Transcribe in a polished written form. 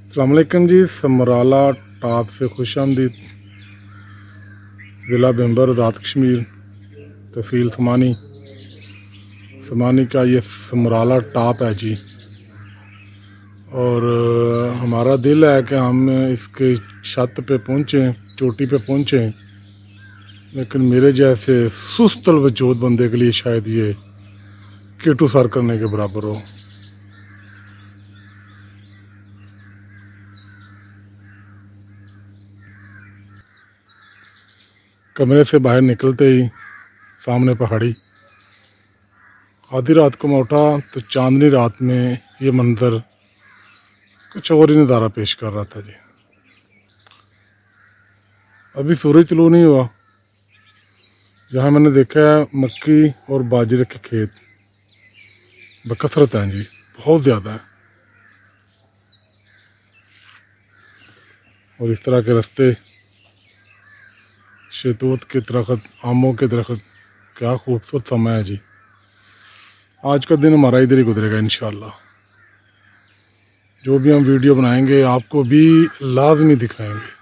अस्सलाम वालेकुम जी। समराला टॉप से खुश आमदीद। ज़िला बेंबर आज़ाद कश्मीर, तहसील समानी का ये समराला टॉप है जी। और हमारा दिल है कि हम इसके छत पे पहुँचें, चोटी पे पहुँचें, लेकिन मेरे जैसे सुस्त वजूद बंदे के लिए शायद ये K2 सर करने के बराबर हो। कमरे से बाहर निकलते ही सामने पहाड़ी। आधी रात को मैं उठा तो चांदनी रात में ये मंज़र कुछ और ही नज़ारा पेश कर रहा था जी। अभी सूरज तुलू नहीं हुआ। जहाँ मैंने देखा है मक्की और बाजरे के खेत बकसरत हैं जी, बहुत ज़्यादा है। और इस तरह के रास्ते, शहतूत के दरख्त, आमों के दरख्त, क्या खूबसूरत समय है जी। आज का दिन हमारा इधर ही गुजरेगा इंशाअल्लाह। जो भी हम वीडियो बनाएंगे आपको भी लाजमी दिखाएंगे।